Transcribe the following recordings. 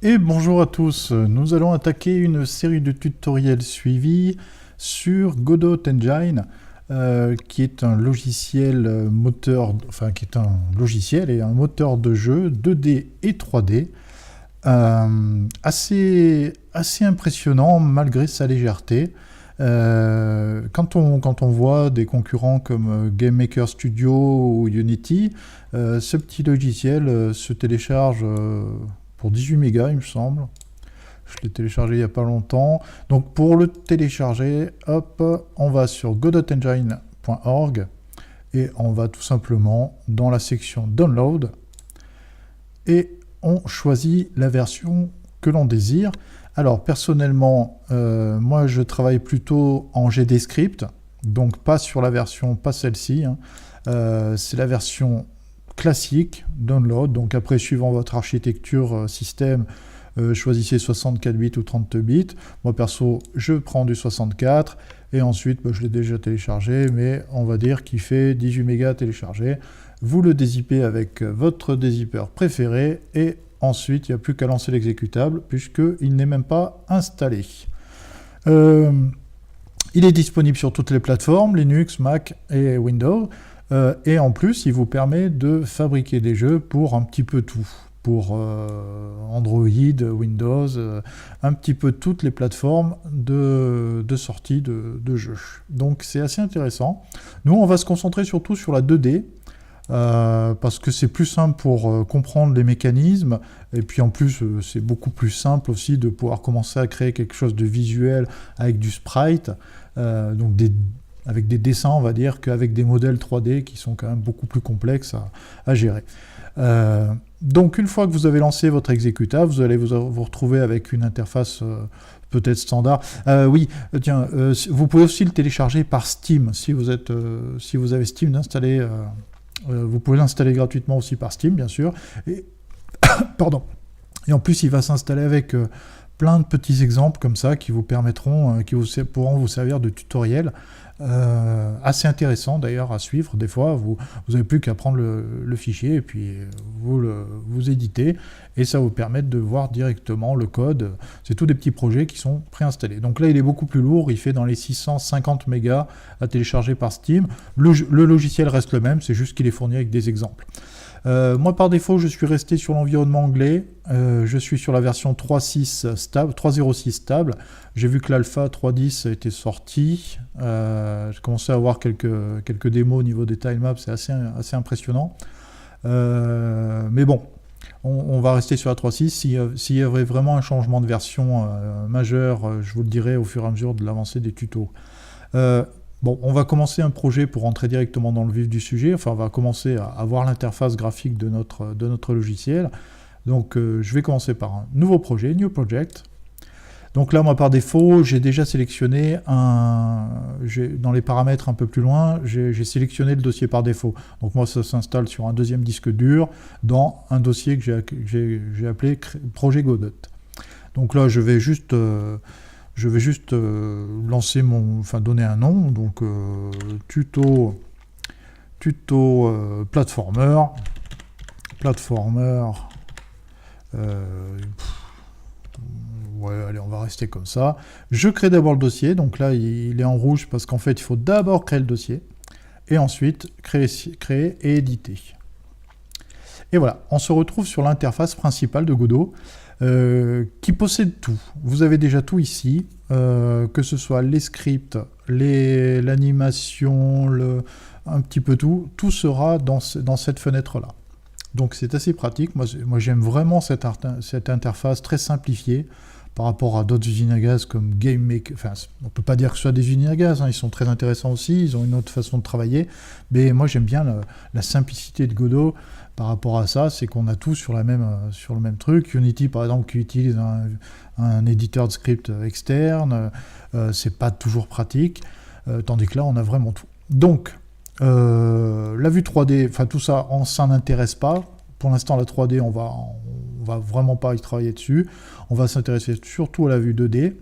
Et bonjour à tous, nous allons attaquer une série de tutoriels suivis sur Godot Engine, qui est un logiciel moteur, enfin qui est un logiciel et un moteur de jeu 2D et 3D, assez impressionnant malgré sa légèreté. Quand on voit des concurrents comme Game Maker Studio ou Unity, ce petit logiciel se télécharge pour 18 mégas, il me semble. Je l'ai téléchargé il n'y a pas longtemps. Donc pour le télécharger, hop, on va sur godotengine.org et on va tout simplement dans la section Download et on choisit la version que l'on désire. Alors personnellement, moi je travaille plutôt en GDScript, donc pas sur la version, pas celle-ci, hein. C'est la version classique, download, donc après suivant votre architecture système, choisissez 64 bits ou 32 bits. Moi perso, je prends du 64 et ensuite je l'ai déjà téléchargé, mais on va dire qu'il fait 18 mégas téléchargé. Vous le dézippez avec votre dézipper préféré et ensuite il n'y a plus qu'à lancer l'exécutable puisqu'il n'est même pas installé. Il est disponible sur toutes les plateformes, Linux, Mac et Windows. Et en plus, il vous permet de fabriquer des jeux pour un petit peu tout. Pour Android, Windows, un petit peu toutes les plateformes de sortie de jeux. Donc c'est assez intéressant. Nous, on va se concentrer surtout sur la 2D, parce que c'est plus simple pour comprendre les mécanismes, et puis en plus c'est beaucoup plus simple aussi de pouvoir commencer à créer quelque chose de visuel avec du sprite, donc avec des dessins, on va dire, qu'avec des modèles 3D qui sont quand même beaucoup plus complexes à gérer. Donc une fois que vous avez lancé votre exécutable, vous allez vous retrouver avec une interface peut-être standard. Oui, tiens, vous pouvez aussi le télécharger par Steam. Si vous avez Steam installé, vous pouvez l'installer gratuitement aussi par Steam, bien sûr. Et, pardon. Et en plus, il va s'installer avec plein de petits exemples comme ça qui vous permettront, pourront vous servir de tutoriel. Assez intéressant d'ailleurs à suivre. Des fois, vous n'avez plus qu'à prendre le fichier et puis vous éditez et ça vous permet de voir directement le code. C'est tous des petits projets qui sont préinstallés. Donc là, il est beaucoup plus lourd. Il fait dans les 650 mégas à télécharger par Steam. Le logiciel reste le même, c'est juste qu'il est fourni avec des exemples. Moi, par défaut, je suis resté sur l'environnement anglais. Je suis sur la version 3.6 stable, 3.06 stable. J'ai vu que l'alpha 3.10 était sorti. J'ai commencé à avoir quelques démos au niveau des tilemaps, c'est assez impressionnant. Mais bon, on va rester sur la 3.6. S'il y avait vraiment un changement de version majeur, je vous le dirai au fur et à mesure de l'avancée des tutos. Bon, on va commencer un projet pour rentrer directement dans le vif du sujet. Enfin, on va commencer à voir l'interface graphique de notre logiciel. Donc, je vais commencer par un nouveau projet, New Project. Donc là, moi, par défaut, j'ai déjà sélectionné dans les paramètres un peu plus loin, j'ai sélectionné le dossier par défaut. Donc moi, ça s'installe sur un deuxième disque dur dans un dossier que j'ai appelé Projet Godot. Donc là, je vais juste lancer donner un nom, donc tuto platformer, ouais, allez, on va rester comme ça. Je crée d'abord le dossier, donc là il est en rouge parce qu'en fait il faut d'abord créer le dossier, et ensuite créer et éditer. Et voilà, on se retrouve sur l'interface principale de Godot, qui possède tout. Vous avez déjà tout ici, que ce soit les scripts, l'animation, un petit peu tout sera dans cette fenêtre-là. Donc c'est assez pratique. Moi j'aime vraiment cette interface très simplifiée par rapport à d'autres usines à gaz comme Game Maker. Enfin, on ne peut pas dire que ce soit des usines à gaz, hein, ils sont très intéressants aussi, ils ont une autre façon de travailler, mais moi j'aime bien la simplicité de Godot par rapport à ça, c'est qu'on a tout sur le même truc. Unity par exemple qui utilise un éditeur de script externe, c'est pas toujours pratique, tandis que là on a vraiment tout. Donc la vue 3D, enfin tout ça, on s'en intéresse pas. Pour l'instant, la 3D, on va vraiment pas y travailler dessus. On va s'intéresser surtout à la vue 2D.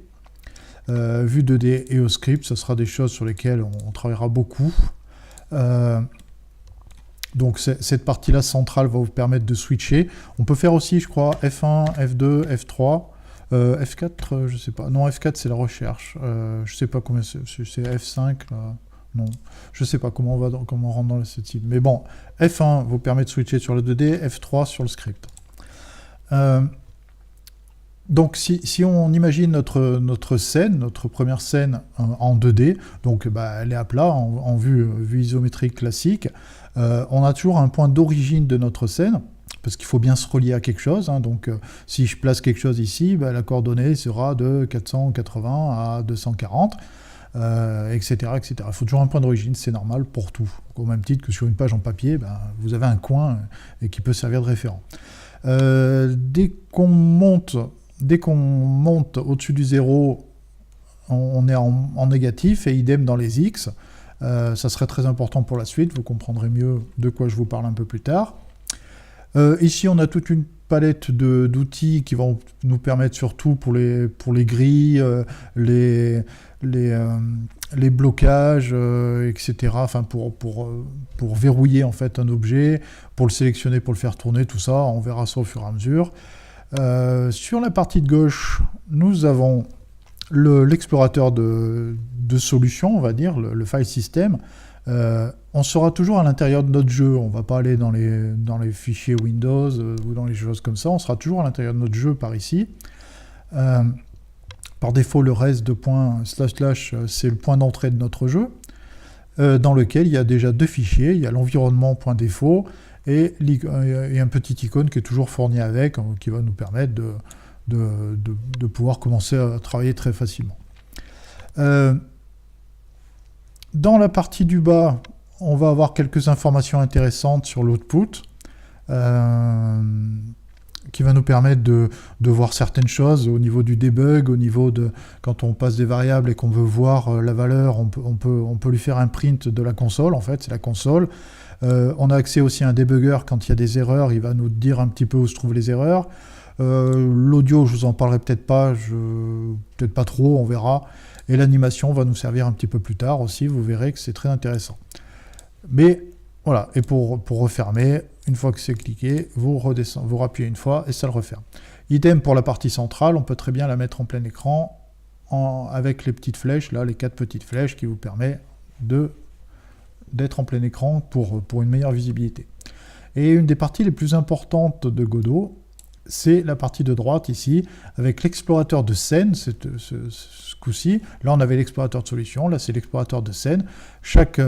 Vue 2D et au script, ce sera des choses sur lesquelles on travaillera beaucoup. Donc cette partie-là centrale va vous permettre de switcher. On peut faire aussi, je crois, F1, F2, F3, F4, je sais pas. Non, F4 c'est la recherche. Je sais pas combien c'est F5 là. Non, je sais pas comment on rentre dans ce type. Mais bon, F1 vous permet de switcher sur le 2D, F3 sur le script. Donc si on imagine notre scène, notre première scène en 2D, donc elle est à plat, en vue isométrique classique, on a toujours un point d'origine de notre scène, parce qu'il faut bien se relier à quelque chose, hein, donc si je place quelque chose ici, la coordonnée sera de 480 à 240, etc., etc. Il faut toujours un point d'origine, c'est normal pour tout. Au même titre que sur une page en papier, vous avez un coin et qui peut servir de référent. Dès qu'on monte au-dessus du 0, on est en négatif, et idem dans les X. Ça serait très important pour la suite, vous comprendrez mieux de quoi je vous parle un peu plus tard. Ici, on a toute une palette d'outils qui vont nous permettre surtout pour les grilles, les blocages, etc. Enfin, pour verrouiller en fait un objet, pour le sélectionner, pour le faire tourner, tout ça, on verra ça au fur et à mesure. Sur la partie de gauche, nous avons l'explorateur de solutions, on va dire, le file system. On sera toujours à l'intérieur de notre jeu, on ne va pas aller dans les fichiers Windows ou dans les choses comme ça, on sera toujours à l'intérieur de notre jeu par ici. Par défaut, le reste de points // c'est le point d'entrée de notre jeu, dans lequel il y a déjà deux fichiers, il y a l'environnement .défaut et un petit icône qui est toujours fourni avec, qui va nous permettre de pouvoir commencer à travailler très facilement. Dans la partie du bas, on va avoir quelques informations intéressantes sur l'output, qui va nous permettre de voir certaines choses au niveau du debug, au niveau de quand on passe des variables et qu'on veut voir la valeur, on peut lui faire un print de la console, en fait, c'est la console. On a accès aussi à un debugger quand il y a des erreurs, il va nous dire un petit peu où se trouvent les erreurs. L'audio, je vous en parlerai peut-être pas trop, on verra. Et l'animation va nous servir un petit peu plus tard aussi, vous verrez que c'est très intéressant. Mais voilà, et pour refermer, une fois que c'est cliqué, vous rappuyez une fois et ça le referme. Idem pour la partie centrale, on peut très bien la mettre en plein écran avec les petites flèches, là, les 4 petites flèches qui vous permettent d'être en plein écran pour une meilleure visibilité. Et une des parties les plus importantes de Godot, c'est la partie de droite ici, avec l'explorateur de scène, ce coup-ci. Là, on avait l'explorateur de solution, là, c'est l'explorateur de scène. Chaque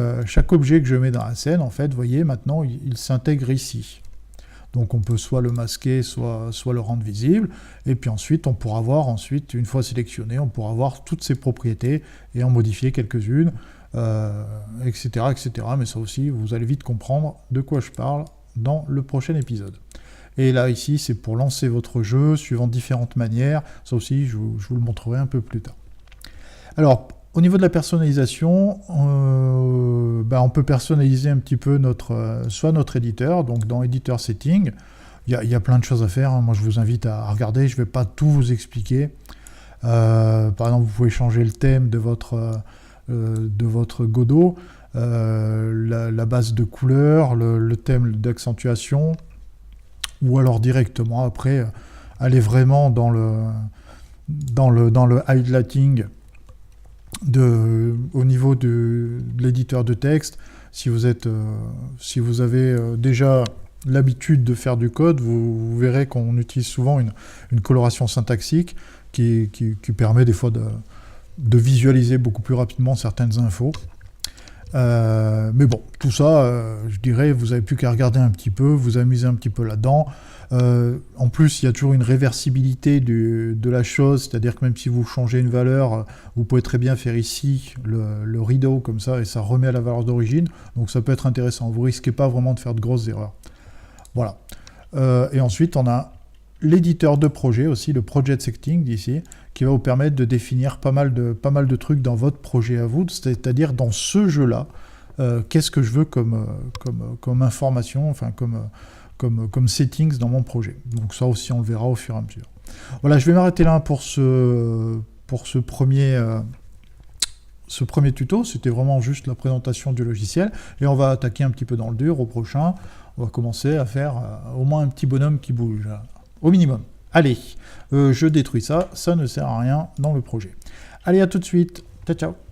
objet que je mets dans la scène, en fait, vous voyez, maintenant, il s'intègre ici. Donc, on peut soit le masquer, soit le rendre visible. Et puis ensuite, on pourra voir, une fois sélectionné, on pourra voir toutes ses propriétés et en modifier quelques-unes, etc., etc. Mais ça aussi, vous allez vite comprendre de quoi je parle dans le prochain épisode. Et là, ici, c'est pour lancer votre jeu suivant différentes manières. Ça aussi, je vous le montrerai un peu plus tard. Alors, au niveau de la personnalisation, on peut personnaliser un petit peu soit notre éditeur, donc dans Editor Setting. Il y a plein de choses à faire, hein. Moi, je vous invite à regarder. Je ne vais pas tout vous expliquer. Par exemple, vous pouvez changer le thème de votre Godot, la base de couleurs, le thème d'accentuation, ou alors directement après aller vraiment dans le highlighting au niveau de l'éditeur de texte. Si vous avez déjà l'habitude de faire du code, vous verrez qu'on utilise souvent une coloration syntaxique qui permet des fois de visualiser beaucoup plus rapidement certaines infos. Mais bon, tout ça, je dirais, vous n'avez plus qu'à regarder un petit peu, vous amuser un petit peu là-dedans. En plus, il y a toujours une réversibilité de la chose, c'est-à-dire que même si vous changez une valeur, vous pouvez très bien faire ici le redo comme ça, et ça remet à la valeur d'origine, donc ça peut être intéressant. Vous ne risquez pas vraiment de faire de grosses erreurs. Voilà. Et ensuite, on a l'éditeur de projet aussi, le Project Setting ici, qui va vous permettre de définir pas mal de trucs dans votre projet à vous, c'est-à-dire dans ce jeu-là, qu'est-ce que je veux comme information, enfin comme settings dans mon projet. Donc ça aussi, on le verra au fur et à mesure. Voilà, je vais m'arrêter là pour ce premier ce premier tuto, c'était vraiment juste la présentation du logiciel, et on va attaquer un petit peu dans le dur au prochain. On va commencer à faire au moins un petit bonhomme qui bouge, au minimum. Allez, je détruis ça, ça ne sert à rien dans le projet. Allez, à tout de suite, ciao ciao.